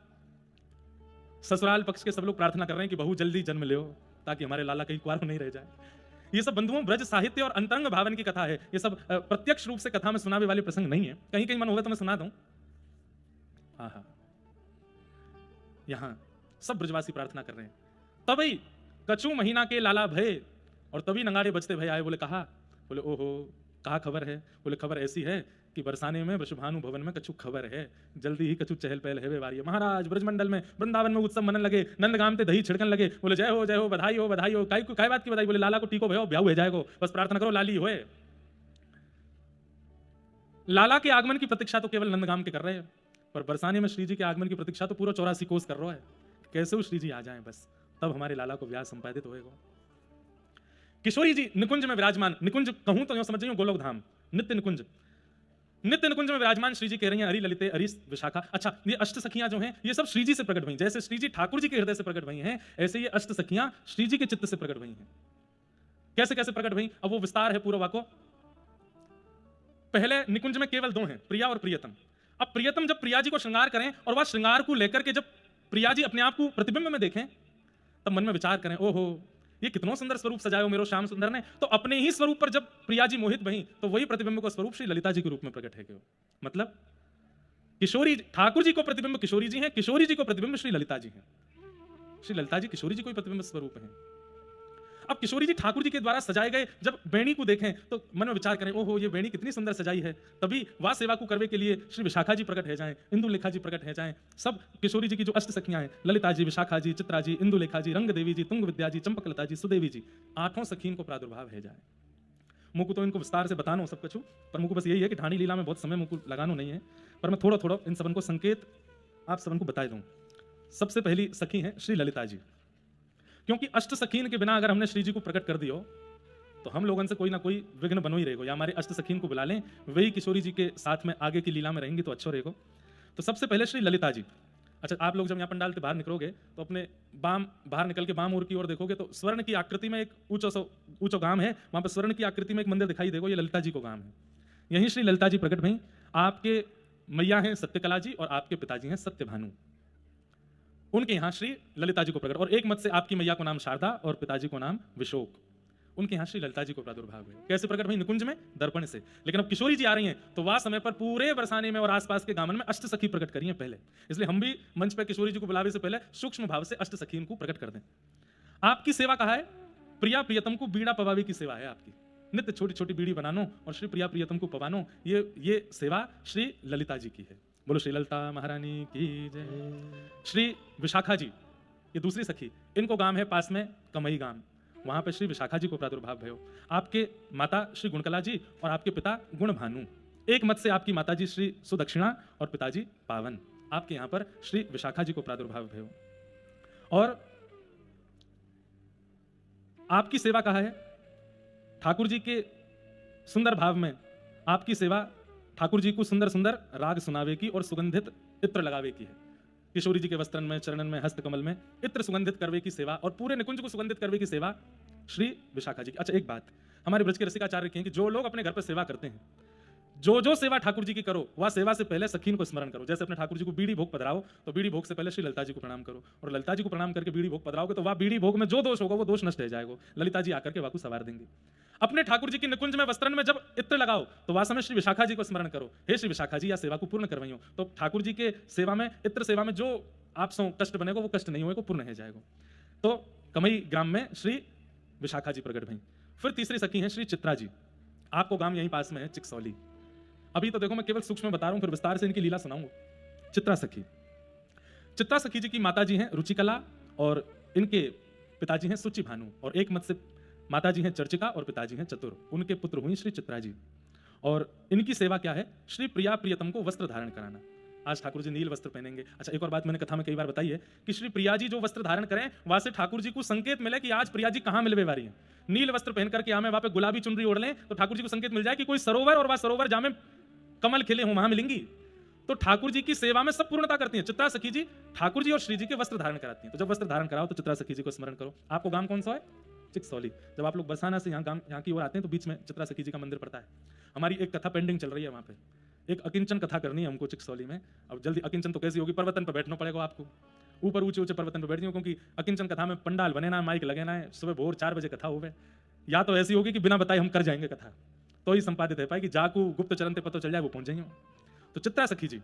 ससुराल पक्ष के सब लोग प्रार्थना कर रहे हैं कि बहू जल्दी जन्म ले, ताकि हमारे लाला कहीं कुंवार नहीं रह जाए। ये सब बंधुओं ब्रज साहित्य और अंतरंग भावन की कथा है, ये सब प्रत्यक्ष रूप से कथा में सुनावे वाले प्रसंग नहीं है। कहीं कहीं मन होगा तो मैं सुना दूं। हाँ, यहां सब ब्रजवासी प्रार्थना कर रहे हैं, तभी कछु महीना के लाला भय, और तभी नगाड़े बजते भय आए। बोले कहा? बोले ओहो कहा खबर है? बोले खबर ऐसी है कि बरसाने में वृषभानु भवन में कछु खबर है, जल्दी ही कछु चहल पहल है वारी। महाराज ब्रजमंडल में वृंदावन में उत्सव मनन लगे, नंदगाम ते दही छिड़कन लगे। बोले जय हो, बधाई हो, बधाई हो। काय बात की बधाई? बोले लाला को टीको भयो, ब्याह हो जाएगो, बस प्रार्थना करो लाली होए। लाला के आगमन की प्रतीक्षा तो केवल नंदगाम के कर रहे हैं, पर बरसाने में श्री जी के आगमन की प्रतीक्षा तो पूरा 84 कोस कर रहा है, कैसे वो श्री जी आ जाए, बस तब हमारे लाला को ब्याह संपादित होएगा। किशोरी जी निकुंज में विराजमान, निकुंज कहूं तो समझ जाइए गोलोक धाम, नित्य निकुंज, नित्य निकुंज में विराजमान श्री जी कह रही हैं हरि ललिते हरि विशाखा। अच्छा, ये अष्ट सखियां जो हैं ये सब श्री जी से प्रकट हुई, जैसे श्री जी ठाकुर जी के हृदय से प्रकट हुई हैं, ऐसे ये अष्ट सखियां श्री जी के चित्त से प्रकट हुई हैं। कैसे कैसे प्रकट हुई, अब वो विस्तार है पूरा वाको। पहले निकुंज में केवल दो हैं, प्रिया और प्रियतम। अब प्रियतम जब प्रिया जी को श्रृंगार करें, और वह श्रृंगार को लेकर के जब प्रिया जी अपने आप को प्रतिबिंब में देखें, तब मन में विचार करें, ओहो ये कितना सुंदर स्वरूप सजायो मेरो श्याम सुंदर ने। तो अपने ही स्वरूप पर जब प्रिया जी मोहित भई, तो वही प्रतिबिंब को स्वरूप श्री ललिता जी के रूप में प्रकट है क्यों? मतलब किशोरी ठाकुर जी को प्रतिबिंब किशोरी जी हैं, किशोरी जी को प्रतिबिंब श्री ललिता जी हैं, श्री ललिता जी किशोरी जी को प्रतिबिंब स्वरूप हैं। अब किशोरी जी ठाकुर जी के द्वारा सजाए गए जब बेणी को देखें, तो मन में विचार करें, ओहो ये बेणी कितनी सुंदर सजाई है। तभी वह सेवा को करने के लिए श्री विशाखा जी प्रकट है जाएं, इंदुलेखा जी प्रकट है जाएं। सब किशोरी जी की जो अष्ट सखियां हैं, ललिता जी, विशाखा जी, चित्रा जी, इंदुलेखा जी, रंग देवी जी, तुंग विद्या जी, चंपकलता जी, सुदेवी जी, 8 सखीन को प्रादुर्भाव है जाए। मुझको तो इनको विस्तार से बताना सब कुछ, पर मुझको बस यही है कि ढाणी लीला में बहुत समय मुझको लगाना नहीं है, पर मैं थोड़ा थोड़ा इन सबन को संकेत आप सबन को बता दूं। सबसे पहली सखी है श्री ललिता जी, क्योंकि अष्ट सखीन के बिना अगर हमने श्री जी को प्रकट कर दियो तो हम लोगों से कोई ना कोई विघ्न बनो ही रहेगा, या हमारे अष्ट सखीन को बुला लें, वही किशोरी जी के साथ में आगे की लीला में रहेंगी तो अच्छा रहेगा। तो सबसे पहले श्री ललिता जी। अच्छा, आप लोग जब यहाँ पंडाल से बाहर निकलोगे तो अपने बाहर निकल के बाम ओर की ओर देखोगे तो स्वर्ण की आकृति में एक ऊंचा गांव है, वहां पर स्वर्ण की आकृति में एक मंदिर दिखाई देगा, ये ललिता जी को गांव है। यही श्री ललिता जी प्रकट भई। आपके मैया हैं सत्यकला जी और आपके पिताजी हैं सत्यभानु, उनके यहां श्री ललिता जी को प्रकट। और एक मत से आपकी मैया को नाम शारदा और पिताजी को नाम विशोक, उनके यहां श्री ललिता जी को प्रादुर्भाव हुए। कैसे प्रकट हुई? निकुंज में दर्पण से। लेकिन अब किशोरी जी आ रही हैं तो वह समय पर पूरे बरसाने में और आसपास के गांवन में अष्ट सखी प्रकट करी हैं पहले, इसलिए हम भी मंच पर किशोरी जी को बुलावे से पहले सूक्ष्म भाव से अष्ट सखी को प्रकट कर दें। आपकी सेवा कहा है, प्रिया प्रियतम को बीड़ा पवावी की सेवा है आपकी, नित्य छोटी छोटी बीड़ी बनानो और श्री प्रिया प्रियतम को पवानो, ये सेवा श्री ललिता जी की है। बोलो श्री ललिता महारानी की जय। श्री विशाखा जी ये दूसरी सखी, इनको गांव है पास में कमई गांव, वहां पे श्री विशाखा जी को प्रादुर्भाव भयो। आपके माता श्री गुणकला जी और आपके पिता गुणभानु, एक मत से आपकी माता जी श्री सुदक्षिणा और पिताजी पावन, आपके यहां पर श्री विशाखा जी को प्रादुर्भाव भयो। और आपकी सेवा कहा है, ठाकुर जी के सुंदर भाव में आपकी सेवा ठाकुर जी को सुंदर सुंदर राग सुनावे की और सुगंधित इत्र लगावे की है। किशोरी जी के वस्त्रन में, चरणन में, हस्त कमल में इत्र सुगंधित करवे की सेवा और पूरे निकुंज को सुगंधित करवे की सेवा श्री विशाखा जी की। अच्छा, एक बात हमारे ब्रज के रसिकाचार्य की है कि जो लोग अपने घर पर सेवा करते हैं, जो सेवा ठाकुर जी की करो, वह सेवा से पहले सखीन को स्मरण करो। जैसे अपने ठाकुर जी को बीड़ी भोग पधराओ तो बीड़ी भोग से पहले श्री ललिता जी को प्रणाम करो, और ललिता जी को प्रणाम करके बीड़ी भोग पधराओगे तो वह बीड़ी भोग में जो दोष होगा वो दोष नष्ट हो जाएगा, ललिता जी आकर के वाकु सवार देंगे। अपने ठाकुर जी की निकुंज में, वस्त्रन में जब इत्र लगाओ तो वह समय श्री विशाखा जी को स्मरण करो, हे श्री विशाखा जी, या सेवा को पूर्ण करवाइयो। तो ठाकुर जी के सेवा में, इत्र सेवा में जो आप सो कष्ट बनेगा वो कष्ट नहीं होगा, पूर्ण हो जाएगा। तो कमई ग्राम में श्री विशाखा जी प्रकट भई। फिर तीसरी सखी है श्री चित्रा जी। आपको गांव यहीं पास में है, चिकसौली। अभी तो देखो मैं केवल सूक्ष्म बता रहा हूं, फिर विस्तार से इनकी लीला सुनाऊंगा। चित्रा सखी, चित्रा सखी जी की माता जी हैं रुचिकला और इनके पिताजी हैं सुचि भानु, और एक मत से माता जी हैं चर्चिका और पिताजी हैं चतुर। उनके पुत्र हुई श्री चित्रा जी, और इनकी सेवा क्या है, श्री प्रिया प्रियतम को वस्त्र धारण कराना। आज ठाकुर जी नील वस्त्र पहनेंगे। अच्छा, एक और बात मैंने कथा में कई बार बताई है कि श्री प्रिया जी जो वस्त्र धारण करें वहां से ठाकुर जी को संकेत मिले कि आज प्रिया जी कहां मिलवे वाली है। नील वस्त्र पहन करके आमे वहां पे गुलाबी चुनरी ओढ़ लें तो ठाकुर जी को संकेत मिल जाए कि कोई सरोवर, और वह सरोवर जामे कमल खिले हों, वहां मिलेंगी। तो ठाकुर जी की सेवा में सब पूर्णता करती हैं। चित्रा सखी जी ठाकुर जी और श्री जी के वस्त्र धारण कराती हैं। तो जब वस्त्र धारण कराओ तो चित्रा सखी जी को स्मरण करो। आपको गांव कौन सा है, चिकसौली। जब आप लोग बरसाना से यहाँ की ओर आते हैं तो बीच में चित्रा सखी जी का मंदिर पड़ता है। हमारी एक कथा पेंडिंग चल रही है वहां पे, एक अकिंचन कथा करनी है हमको चिकसौली में। अब जल्दी अकिंचन तो कैसी होगी, पर्वतन पर बैठना पड़ेगा आपको, ऊपर ऊंचे ऊंचे पर्वतन पर बैठनी हो, क्योंकि अकिंचन कथा में पंडाल बने ना, माइक लगे ना, सुबह भोर 4 बजे कथा होवे। या तो ऐसी होगी कि बिना बताए हम कर जाएंगे कथा, तो ही संपादित है पाए कि जाकू गुप्त चरण पे पता चल जाए वो पहुंच जाएंगे। तो चित्रा सखी जी,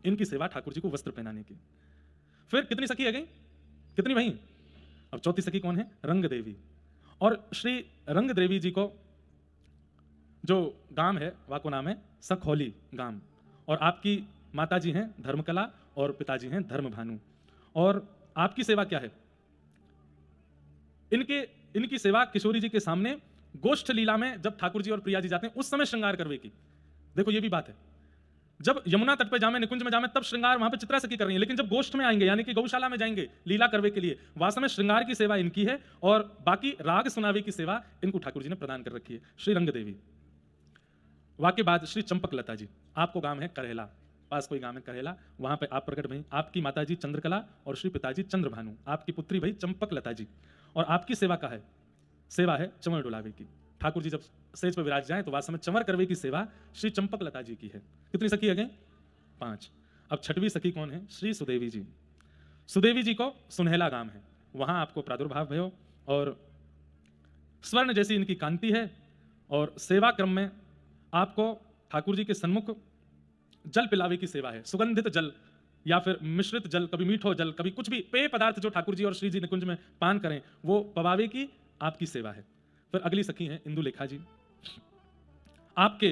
इनकी सेवा ठाकुर जी को वस्त्र पहनाने की। फिर कितनी सखी आ गई, कितनी भाई, अब चौथी सखी कौन है, रंग देवी। और श्री रंग देवी जी को जो गांव है वह को नाम है सखौली गांव, और आपकी माता जी हैं धर्मकला और पिताजी हैं धर्म भानु। और आपकी सेवा क्या है, इनकी सेवा किशोरी जी के सामने गोष्ठ लीला में जब ठाकुर जी और प्रिया जी जाते हैं उस समय श्रृंगार करवे की। देखो ये भी बात है, जब यमुना तट पे जामे, निकुंज में जामे, तब श्रृंगार वहां पे चित्रा सखी कर रही है, लेकिन जब गोष्ठ में आएंगे यानी कि गौशाला में जाएंगे लीला करवे के लिए, वास्तव में श्रृंगार की सेवा इनकी है, और बाकी राग सुनावे की सेवा इनको ठाकुर जी ने प्रदान कर रखी है। श्री रंग देवी, वाके बाद श्री चंपक लता जी। आपको गांव है करहेला, पास कोई गांव है करहेला, वहां पे आप प्रकट भई। आपकी माता जी चंद्रकला और श्री पिताजी चंद्र भानु, आपकी पुत्री भई चंपक लता जी। और आपकी सेवा का है, सेवा है चंवर डुलावे की। ठाकुर जी जब सेज पर विराज जाए तो वास्तव में चंवर करवे की सेवा श्री चंपक लता जी की है। कितनी सखी है गई, 5। अब छठवीं सखी कौन है, श्री सुदेवी जी। सुदेवी जी को सुनहला गांव है, वहां आपको प्रादुर्भाव भयो, और स्वर्ण जैसी इनकी कांति है। और सेवा क्रम में आपको ठाकुर जी के सन्मुख जल पिलावे की सेवा है, सुगंधित जल या फिर मिश्रित जल, कभी मीठो जल, कभी कुछ भी पेय पदार्थ जो ठाकुर जी और श्री जी निकुंज में पान करें वो पवावे की आपकी सेवा है। फिर अगली सखी है इंदुलेखा जी। आपके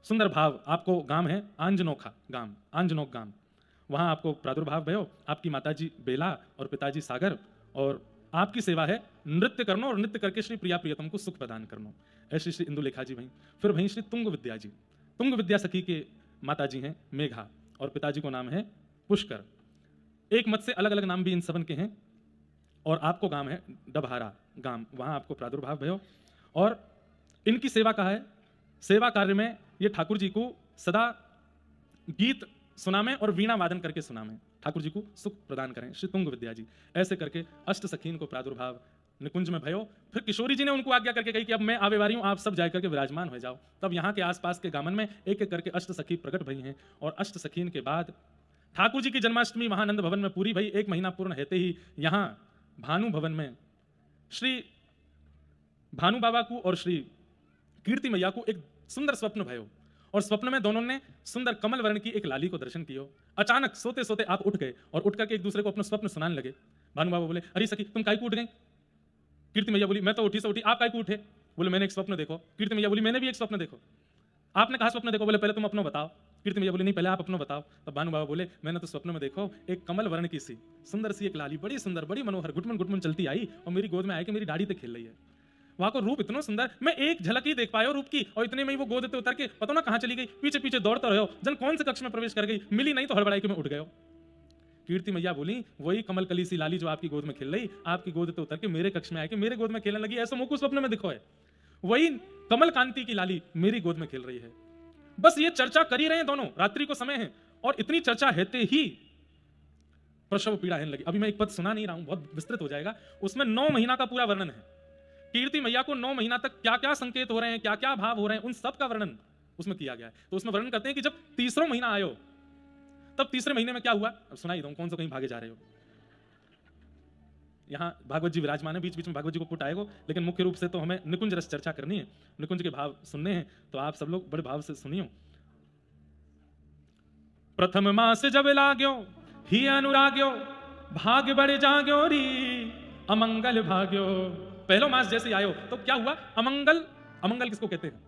सुंदर भाव, आपको गांव है आंजनोखा गांव, आंजनोक गांव, वहां आपको प्रादुर्भाव भयो। आपकी माताजी बेला और पिताजी सागर, और आपकी सेवा है नृत्य करना और नृत्य करके श्री प्रिया प्रियतम को सुख प्रदान करना। ऐसी श्री इंदुलेखा जी वहीं। फिर वहीं श्री तुंग विद्या जी। तुंग विद्या सखी के माता जी हैं मेघा और पिताजी को नाम है पुष्कर। एक मत से अलग अलग नाम भी इन सबन के हैं। और आपको गांव है डबहारा गांव, वहां आपको प्रादुर्भाव भयो। और इनकी सेवा का है, सेवा कार्य में ये ठाकुर जी को सदा गीत सुनामें और वीणा वादन करके सुनामें, ठाकुर जी को सुख प्रदान करें। श्री तुंग विद्या जी। ऐसे करके अष्ट सखीन को प्रादुर्भाव निकुंज में भयो। फिर किशोरी जी ने उनको आज्ञा करके कही कि अब मैं आवे वाली हूं, आप सब जाकर के विराजमान हो जाओ। तब यहाँ के आसपास के गामन में एक एक करके अष्ट सखी प्रकट भई हैं। और अष्ट सखीन के बाद ठाकुर जी की जन्माष्टमी महानंद भवन में पूरी भई। 1 महीना पूर्ण होते ही यहाँ भानु भवन में श्री भानु बाबा को और श्री कीर्ति मैया को एक सुंदर स्वप्न भयो, और स्वप्न में दोनों ने सुंदर कमल वर्ण की एक लाली को दर्शन किया। अचानक सोते सोते आप उठ गए और उठ करके एक दूसरे को अपना स्वप्न सुनाने लगे। भानु बाबा बोले, अरे सखी तुम काहे को उठ गई? कीर्ति मैया बोली, मैं तो उठी से उठी, आप काहे को उठे? बोले, मैंने एक स्वप्न देखो। कीर्ति मैया बोली, मैंने भी एक स्वप्न देखो। आपने कहा स्वप्न देखो? बोले, पहले तुम अपना बताओ। कीर्ति मैया बोली, नहीं पहले आप अपना बताओ। तब भानु बाबा बोले, मैंने तो स्वप्न में देखो एक कमल वर्ण की सी सुंदर सी एक लाली, बड़ी सुंदर बड़ी मनोहर, घुटमन घुटमन चलती आई और मेरी गोद में आई कि मेरी दाढ़ी पे खेल रही है। वहां को रूप इतना सुंदर, मैं एक झलक ही देख पाया रूप की, और इतने में ही वो गोद पे उतर के पता ना कहां चली गई। पीछे पीछे दौड़ता रहो, जन कौन से कक्ष में प्रवेश कर गई, मिली नहीं तो हड़बड़ाई के मैं उठ गया। कीर्ति मैया बोली, वही कमल कली सी लाली जो आपकी गोद में खेल रही, आपकी गोद पे उतर के मेरे कक्ष में आके मेरे गोद में खेलने लगी। ऐसा मुझको स्वप्न में दिखो है, वही कमल कांति की लाली मेरी गोद में खेल रही है। बस ये चर्चा कर ही रहे हैं दोनों, रात्रि को समय है, और इतनी चर्चा हेते ही प्रसव पीड़ा होने लगी। अभी मैं एक पद सुना नहीं रहा हूं, बहुत विस्तृत हो जाएगा। उसमें 9 महीना का पूरा वर्णन है। कीर्ति मैया को 9 महीना तक क्या क्या संकेत हो रहे हैं, क्या क्या भाव हो रहे हैं, उन सब का वर्णन उसमें किया गया है। तो उसमें वर्णन करते हैं कि जब तीसरा महीना आयो, तब तीसरे महीने में क्या हुआ, अब सुनाई दो, कौन सा कहीं भागे जा रहे हो। यहाँ भागवत जी विराजमान है, बीच बीच में भागवत जी को पुट आएगा, लेकिन मुख्य रूप से तो हमें निकुंज रस चर्चा करनी है, निकुंज के भाव सुनने हैं। तो आप सब लोग बड़े भाव से सुनियो। प्रथम मास जब लाग्यो ही अनुराग्यो, भाग्य बड़े जाग्यो री अमंगल भाग्यो। पहलो मास जैसे आयो तो क्या हुआ, अमंगल, अमंगल किसको कहते हैं,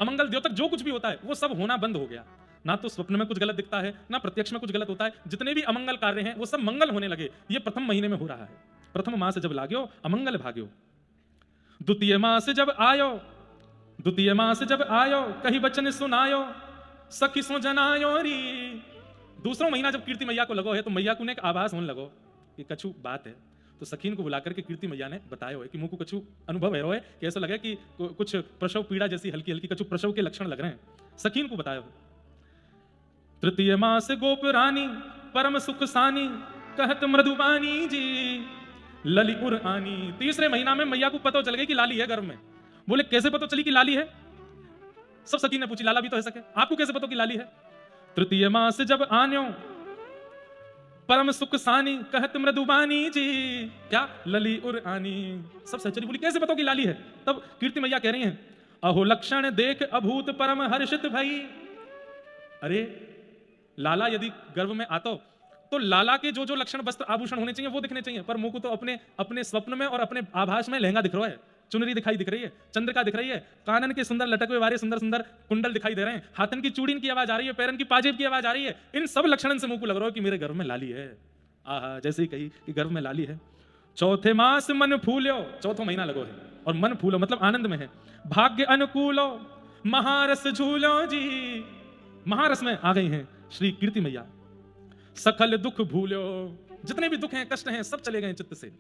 अमंगल द्योतक जो कुछ भी होता है वो सब होना बंद हो गया। ना तो स्वप्न में कुछ गलत दिखता है, ना प्रत्यक्ष में कुछ गलत होता है, जितने भी अमंगल कार्य हैं वो सब मंगल होने लगे। ये प्रथम महीने में हो रहा है। प्रथम मास जब लाग्यो अमंगल भाग्यो। द्वितीय मास जब आयो, द्वितीय मास जब आयो कही बचन सुनायो, सखी सो जनायो री। दूसरा महीना जब कीर्ति मैया को लगो है तो मैया को ने एक आभास होने लगो कि कछु बात है। तो सखीन को बुलाकर के कीर्ति मैया ने बताया है कि मुझको कछु अनुभव है कि ऐसा लगे कि कुछ प्रसव पीड़ा जैसी हल्की हल्की कछु प्रसव के लक्षण लग रहे हैं। सखीन को बताया। तृतीय मास गोप रानी परम सुख सानी, कहत मृदुबानी जी ललिपुर आनी। तीसरे महीना में मैया को पता चल गई कि लाली है गर्भ में। बोले कैसे पता चली कि लाली है, सब सखी ने पूछी, लाला भी तो है सके, आपको कैसे पता कि लाली है। तृतीय मास जब आन्यो परम सुख सानी, कहत मृदुबानी जी क्या लली उर आनी। सब सहचरी बोली कैसे पता कि लाली है। तब कीर्ति मैया कह रही हैं, अहो लक्षण देख अभूत परम हर्षित भई। अरे लाला यदि गर्भ में आतो तो लाला के जो जो लक्षण वस्त्र आभूषण होने चाहिए वो दिखने चाहिए, पर मुझको तो अपने अपने स्वप्न में और अपने आभास में लहंगा दिख रहा है, चुनरी दिखाई दिख रही है, चंद्रिका दिख रही है, कानन के सुंदर लटके वाले सुंदर सुंदर कुंडल दिखाई दे रहे हैं, हाथन की चूड़ीन की आवाज आ रही है, पैरन की पाजेब की आवाज आ रही है। इन सब लक्षणों से मुझ को लग रहा है कि मेरे गर्भ में लाली है। आहा, जैसे ही कही कि गर्भ में लाली है। चौथे मास मन फूलो, चौथा महीना लगो है, और मन फूलो मतलब आनंद में है। भाग्य अनुकूलो महारस झूलो जी, महारस में आ गई हैं श्री कीर्ति मैया। सकल दुख भूलो, जितने भी दुख हैं कष्ट हैं सब चले गए चित्त से।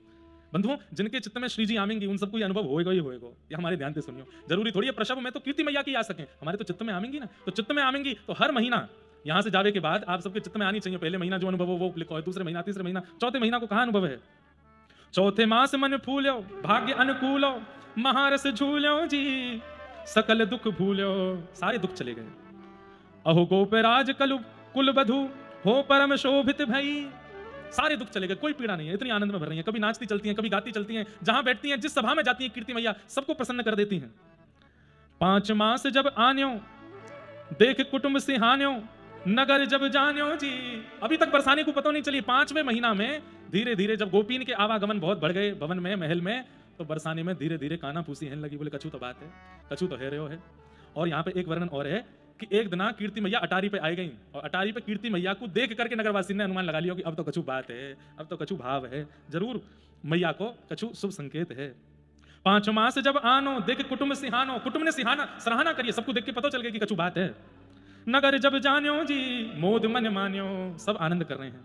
बंधुओं, जिनके चित्त में श्री जी आमेंगी उन सबको ये अनुभव होएगा ही होएगा। ये हमारे ध्यान से सुनियो। जरूरी थोड़ी है प्रसव में तो कीर्ति मैया की आ सके, हमारे तो चित्त में आमेंगी ना। तो चित्त में आमेंगी तो हर महीना यहां से जावे के बाद आप सबके चित्त में आनी चाहिए। पहले महीना जो अनुभव हो वो लिखो है, दूसरे महीना, तीसरे महीना, चौथे महीना को कहां अनुभव है। चौथे मास मन फूलो भाग्य अनुकूलो, महारस झूलो जी सकल दुख भूलो। सारे दुख चले गए। अहो गोपराज कलु कुल बधु हो परम शोभित भई। सारे दुख चले गए, कोई पीड़ा नहीं है, इतनी आनंद में भर रही हैं। कभी नाचती चलती हैं, कभी गाती चलती हैं, जहां बैठती हैं, जिस सभा में जाती हैं कीर्ति मैया सबको प्रसन्न कर देती हैं। 5 मास जब आन्यो देख कुटुंब सिहान्यो, नगर जब जान्यो जी। अभी तक बरसाने को पता नहीं चली। 5वें महीना में धीरे धीरे जब गोपीन के आवागमन बहुत बढ़ गए भवन में, महल में, तो बरसाने में धीरे धीरे काना फूसी रहने लगी। बोले कछु तो बात है, कछु तो है रहे हो है। और यहाँ पे एक वर्णन और है कि एक दिन कीर्ति मैया अटारी पे आई गई, और अटारी पे कीर्ति मैया को देख करके नगरवासी ने अनुमान लगा लिया कि अब तो कछु बात है, अब तो कछु भाव है, जरूर मैया को कछु शुभ संकेत है। 5 मास जब आनो देख कुटुंब सिहानो, कुटुंब ने सिहाना सराहना करिए, सबको देख के पता चल गया कि कछु बात है। नगर जब जान्यो जी मोद मन मान्यो, सब आनंद कर रहे हैं।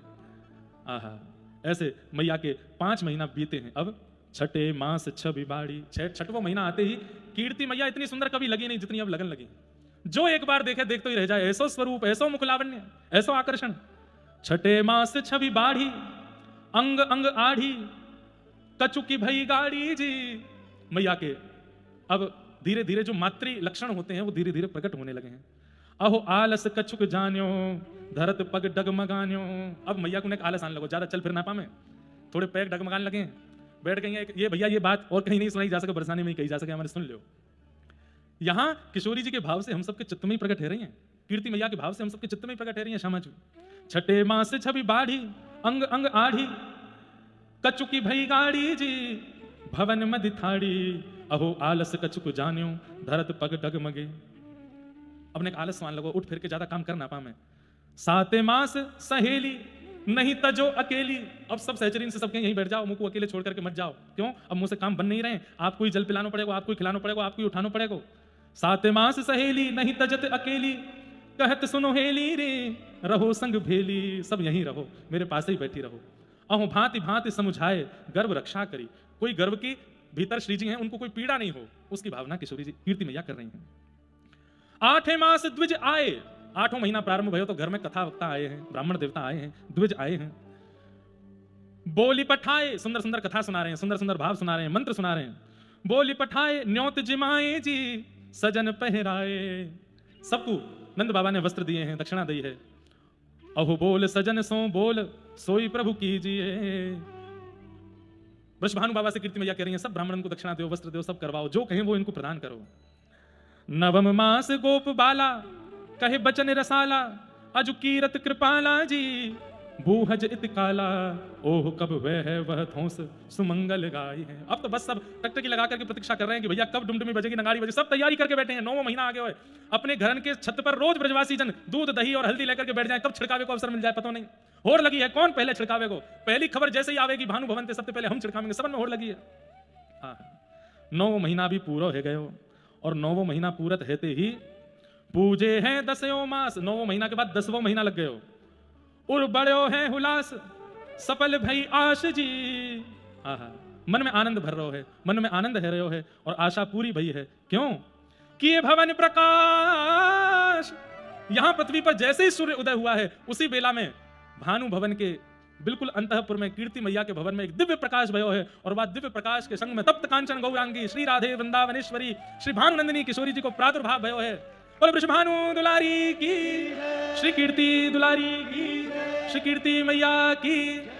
आहा, ऐसे मैया के 5 महीना बीते हैं। अब छठे मास छबी बाड़ी, छठवां महीना आते ही कीर्ति मैया इतनी सुंदर कभी लगी नहीं जितनी अब लगन लगी। जो एक बार देखे देखते ही रह जाए, ऐसो स्वरूप, ऐसो मुखलावण्य, ऐसो आकर्षण। छठे मास छवि बाढ़ी अंग अंग आढ़ी, कचुकी भई गाड़ी जी। मैया के अब धीरे धीरे जो मातृ लक्षण होते हैं वो धीरे धीरे प्रकट होने लगे हैं। अहो आलस कछुक जान्यो धरत पग डगमगान्यो। अब मैया को आलस आने लगो, ज्यादा चल फिर ना पामे, थोड़े पैर डगमगाने लगे, बैठ गई हैं। ये भैया ये बात और कहीं नहीं सुनाई जा सके, बरसाने में ही कही जा सके, हमारे सुन लो। यहां किशोरी जी के भाव से हम सबके चित्त में ही प्रकट हो रही हैं, कीर्ति मैया के भाव से हम सबके चित्त में ही प्रकट हो रही हैं। श्यामा जी छठे मास छवि बाढ़ी अंग अंग आढ़ी, कचुकी भई गाड़ी जी भवन मधि थाड़ी। अहो आलस कछुक जान्यो धरत पग डगमगे। अपने आलस मान लगो, उठ फिर के ज्यादा काम कर ना पामे। 7 मास सहेली नहीं तजो अकेली। अब सब सहचरीन से सबके यहीं बैठ जाओ, मुझ को अकेले छोड़ करके मत जाओ। क्यों? अब मुझसे काम बन नहीं रहे, आपको ही जल पिलाना पड़ेगा, आपको ही खिलाना पड़ेगा, आपको ही उठाना पड़ेगा। 7 मास सहेली नहीं तजत अकेली, कहत सुनो हेली रे रहो संग भेली। सब यहीं रहो, मेरे पास ही बैठी रहो। अहो भांति भांति समुझाए गर्भ रक्षा करी। कोई गर्भ के भीतर श्री जी हैं, उनको कोई पीड़ा नहीं हो, उसकी भावना किशोरी जी कीर्ति मैया कर रही हैं। 8 मास द्विज आए, 8वां महीना प्रारंभ भयो तो घर में कथा वक्ता आए हैं, ब्राह्मण देवता आए हैं, द्विज आए हैं। बोली पठाए, सुंदर सुंदर कथा सुना रहे हैं, सुंदर सुंदर भाव सुना रहे हैं, मंत्र सुना रहे हैं। बोली पठाए न्योत जिमाए जी सजन पहराए, सबको नंद बाबा ने वस्त्र दिए हैं, दक्षिणा दी है। अहो बोल सजन सो बोल सोई प्रभु कीजिए। वृषभानु बाबा से कीर्ति मैया कह रही हैं, सब ब्राह्मणों को दक्षिणा दो, वस्त्र दो, सब करवाओ, जो कहें वो इनको प्रदान करो। नवम मास गोप बाला कहे बचन रसाला, अजु कीरत कृपाला जी बूहज इत काला, ओह कब वह थोस सुमंगल गाय है। अब तो बस सब टकटकी लगा करके प्रतीक्षा कर रहे हैं कि भैया कब डुमडुमी बजेगी, नगाड़ी बजे, सब तैयारी करके बैठे हैं। 9वां महीना आ गया है, अपने घर के छत पर रोज ब्रजवासी जन दूध दही और हल्दी लेकर के बैठ जाए, कब छिड़कावे को अवसर मिल जाए पता नहीं। होड़ लगी है, कौन पहले छिड़कावे को, पहली खबर जैसे ही आवेगी भानु भवन से सबसे पहले हम छिड़कावेंगे, सब में होड़ लगी है। हाँ, 9वां महीना भी पूरा हो गयो, और 9वां महीना पूरत हेते ही पूजे हैं 10वें मास। 9वां महीना के बाद 10वां महीना लग गयो, उर बड़ो है हुलास सफल भई आश जी। आहा, मन में आनंद भर रहो है, मन में आनंद है रहो है, और आशा पूरी भई है। क्यों? कि भवन प्रकाश, यहां पृथ्वी पर जैसे ही सूर्य उदय हुआ है उसी बेला में भानु भवन के बिल्कुल अंतःपुर में कीर्ति मैया के भवन में एक दिव्य प्रकाश भयो है, और वह दिव्य प्रकाश के संग में तप्त कांचन गौरांगी श्री राधे वृंदावनेश्वरी श्री भानुनंदिनी किशोरी जी को प्रादुर्भाव भयो है। बोल वृषभानु दुलारी की, श्री कीर्ति दुलारी की, श्री कीर्ति मैया की,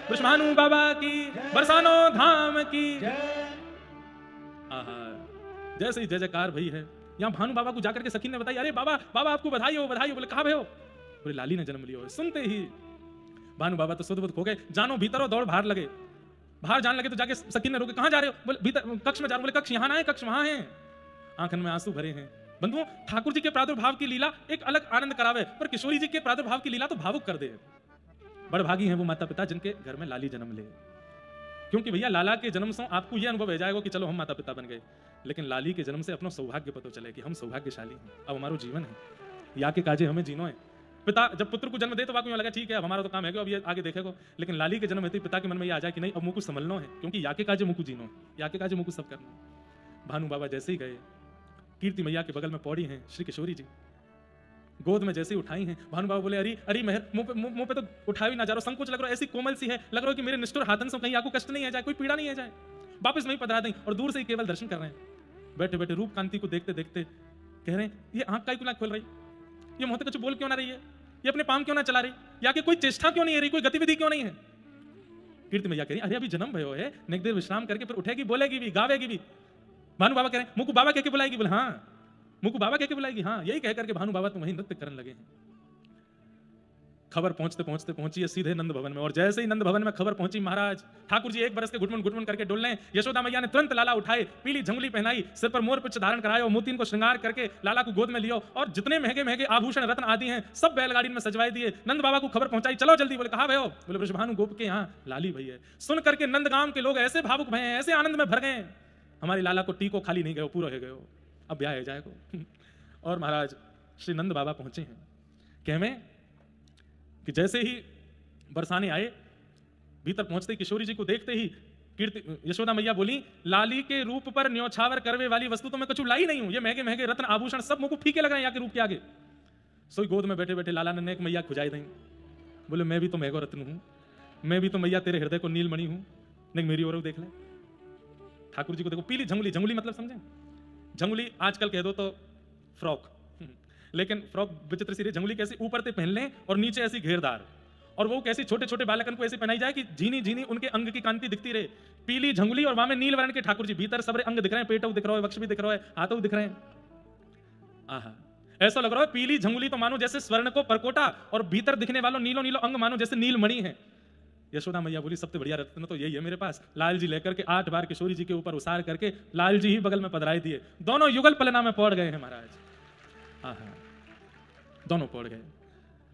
वृषभानु बाबा की, बरसानो धाम की। आहा, जैसे ही जय जयकार भई है, यहाँ भानु बाबा को जाकर के सखी ने बताई, अरे बाबा बाबा आपको बधाई हो, बधाई हो। बोले कहाँ भयो? बोले लाली ने जन्म लिया हो। सुनते ही भानु बाबा तो सुध बुध खो गए, जानो भीतर हो, दौड़ बाहर लगे। बाहर जाने लगे तो जाके सखी ने रोके, कहाँ जा रहे हो? बोले भीतर कक्ष में जा रहे हो। बोले कक्ष यहाँ ना है, कक्ष वहां है। आंखन में आंसू भरे हैं। बंधुओं, ठाकुर जी के प्रादुर्भाव की लीला एक अलग आनंद करावे, पर किशोरी जी के प्रादुर्भाव की लीला तो भावुक कर दे। बड़भागी हैं वो माता पिता जिनके घर में लाली जन्म ले, क्योंकि भैया लाला के जन्म से आपको यह अनुभव हो जाएगा कि चलो हम माता पिता बन गए, लेकिन लाली के जन्म से अपना सौभाग्य पता चले कि हम सौभाग्यशाली हैं, अब हमारा जीवन है, या के काजे हमें जीनो है। पिता जब पुत्र को जन्म दे तो वाकई में लगा ठीक है अब हमारा तो काम है, अब ये आगे देखेगा, लेकिन लाली के जन्म होते पिता के मन में ये आ जाए कि नहीं अब मुझको संभलना है, क्योंकि या के काजे मुझको जीनो, या के काजे मुझको सब करना। भानु बाबा जैसे ही गए, कीर्ति मैया के बगल में पौड़ी हैं श्री किशोरी जी, गोद में जैसे ही उठाई हैं, भानु बाबा बोले अरे अरे मेहर, मुंह पे तो उठाई ना जा रहा, संकोच लग रहा है, ऐसी कोमल सी है, लग रहा है कि मेरे निष्ठुर हाथन से कहीं आपको कष्ट नहीं आ जाए, कोई पीड़ा नहीं आ जाए। वापस नहीं पधरा दें, और दूर से ही केवल दर्शन कर रहे हैं, बैठे बैठे रूप कांति को देखते देखते कह रहे हैं ये आंख का क्यों ना खोल रही, ये मुंह कुछ बोल क्यों ना रही है, ये अपने पाम क्यों ना चला रही, या कि कोई चेष्टा क्यों नहीं है रही, कोई गतिविधि क्यों नहीं है। कीर्ति मैया कह रही अरे अभी जन्म भयो है, नेक देर विश्राम करके फिर उठेगी, बोलेगी भी, गावेगी भी। भानु बाबा कह रहे हैं मुझको बाबा कह के बुलाएगी, बोले हाँ, मुझको बाबा कह के बुलाएगी, हाँ। यही कह करके भानु बाबा तो वहीं नृत्य करने लगे हैं। खबर पहुंचते पहुंचते पहुंची है सीधे नंद भवन में, और जैसे ही नंद भवन में खबर पहुंची, महाराज ठाकुर जी एक बरस के घुटमन घुटमन करके डोल रहे हैं। यशोदा मैया ने तुरंत लाला उठाए, पीली झंगली पहनाई, सिर पर मोर पुच्छ धारण कराया, और मोतीन को श्रृंगार करके लाला को गोद में लियो, और जितने महंगे महंगे आभूषण रत्न आदि हैं सब बैलगाड़ी में सजवाई दिए। नंद बाबा को खबर पहुंचाई, चलो जल्दी। बोले कहा भयो? बोले वृषभानु गोप के यहाँ लाली भई है। सुन करके नंदगाम के लोग ऐसे भावुक भय, ऐसे आनंद में भर गए, हमारी लाला को टीको खाली नहीं गयो, पूरा हो गयो, अब ब्याह हो जाएगा। और महाराज श्री नंद बाबा पहुंचे हैं, कहमें कि जैसे ही बरसाने आए, भीतर पहुंचते किशोरी जी को देखते ही कीर्ति यशोदा मैया बोली लाली के रूप पर न्योछावर करवे वाली वस्तु तो मैं कुछ लाई नहीं हूं, ये महंगे महंगे रत्न आभूषण सब मुझको फीके लग रहे हैं यहाँ के रूप के आगे। सोई गोद में बैठे बैठे लाला ने नेक मैया खुजाई दी, बोले मैं भी तो महंगो रत्न हूं, मैं भी तो मैया तेरे हृदय को नीलमणि हूं, नहीं मेरी ओर देख ले। ठाकुर जी को देखो, पीली झंगुली, झंगुली मतलब समझे, झंगुली आजकल कह दो तो फ्रॉक, लेकिन फ्रॉक विचित्र सी, झंगुली कैसी ऊपर से पहन लें और नीचे ऐसी घेरदार, और वो कैसी छोटे छोटे बालकन को ऐसे पहनाई जाए कि झीनी झीनी उनके अंग की कांति दिखती रहे। पीली झंगुली और वहां में नील वर्ण के ठाकुर जी, भीतर सब अंग दिख रहे हैं, पेट दिख रहा है, वक्ष भी दिख रहा है, हाथों दिख रहे हैं। आहा, ऐसा लग रहा है पीली झंगुली तो मानो जैसे स्वर्ण को परकोटा, और भीतर दिखने वालों नीलो नीलो अंग मानो जैसे नीलमणि है। यशोदा मैया बोली सबसे बढ़िया रत्न तो यही है मेरे पास। लाल जी लेकर के 8 बार किशोरी जी के ऊपर उसार करके लाल जी ही बगल में पधराई दिए, दोनों युगल पलना में पड़ गए हैं महाराज। आहा, दोनों पड़ गए।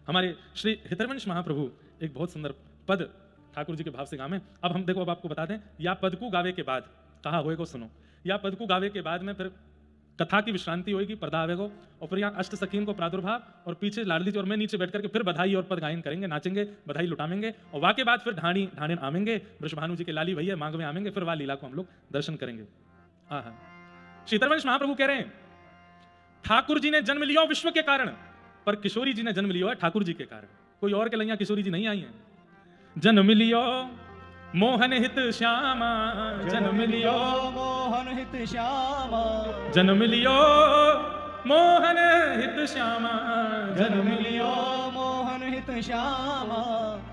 हमारे श्री हितरवंश महाप्रभु एक बहुत सुंदर पद ठाकुर जी के भाव से गावे। अब हम देखो, अब आपको बता दें, या पद को गावे के बाद कहा होएगा सुनो, या पद को गावे के बाद में फिर कथा की विश्रांति होगी, पर्दा आवेगा, और फिर यहाँ अष्ट सखीन को प्रादुर्भाव, और पीछे लाडली जी और मैं नीचे बैठ करके फिर बधाई और पद गायन करेंगे, नाचेंगे, बधाई लुटाएंगे, और वाके बाद फिर ढाणी आवेंगे, वृषभानु जी के लाली भैया मांग में आवेंगे, फिर वह लीला को हम लोग दर्शन करेंगे। आहा, श्री हितरवंश महाप्रभु कह रहे हैं ठाकुर जी ने जन्म लिया विश्व के कारण, पर किशोरी जी ने जन्म लिया है ठाकुर जी के कारण। कोई और के लैया किशोरी जी नहीं आई हैं। जन्म लियो मोहन हित श्यामा, जन्म लियो मोहन हित श्यामा, जन्म लियो मोहन हित श्यामा, जन्म लियो मोहन हित श्यामा।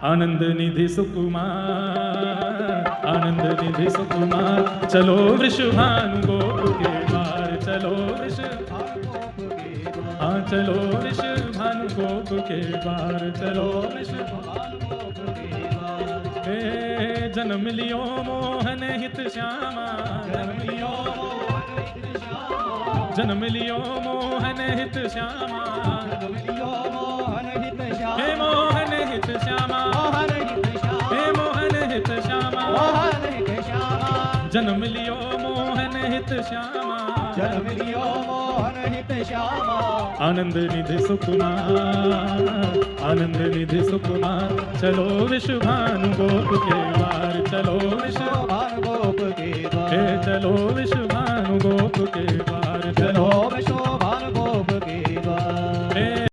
आनंद निधि सुकुमार, आनंद निधि सुकुमार, चलो वृषभानु गोप के द्वार, चलो वृषभानु हाँ चलो वृषभानु गोप के द्वार, चलो वृषभानु गोप के द्वार। हे जन्म लियो मोहन हित श्यामा, जन्म लियो जन्म लियो मोहन हित श्यामा, हे मोहन हित श्यामा, हे मोहन हित श्यामा, जन्म लियो मोहन हित श्यामा, जन्म लियो मोहन हित श्यामा। आनंद निधि सुकुमार, आनंद निधि सुकुमार, चलो वृषभानु गोप के द्वार, चलो वृषभानु गोप के द्वार, चलो वृषभानु गोप के द्वार।